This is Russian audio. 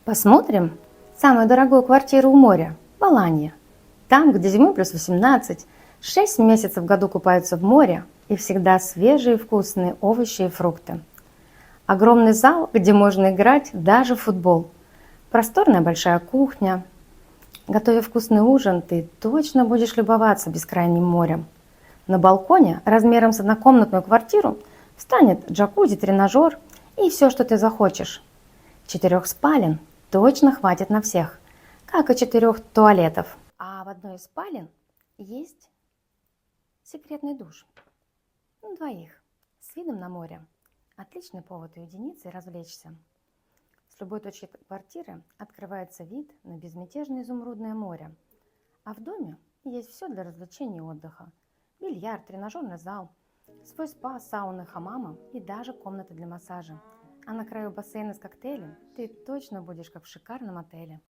Посмотрим самую дорогую квартиру у моря – в Аланье. Там, где зимой плюс 18, 6 месяцев в году купаются в море и всегда свежие вкусные овощи и фрукты. Огромный зал, где можно играть даже в футбол. Просторная большая кухня. Готовя вкусный ужин, ты точно будешь любоваться бескрайним морем. На балконе размером с однокомнатную квартиру встанет джакузи, тренажер и все, что ты захочешь. 4 спален точно хватит на всех, как и 4 туалетов. А в одной из спален есть секретный душ. На двоих, с видом на море. Отличный повод уединиться и развлечься. С любой точки квартиры открывается вид на безмятежное изумрудное море. А в доме есть все для развлечения и отдыха. Бильярд, тренажерный зал, свой спа, сауны, хамама и даже комната для массажа. А на краю бассейна с коктейлем ты точно будешь как в шикарном отеле.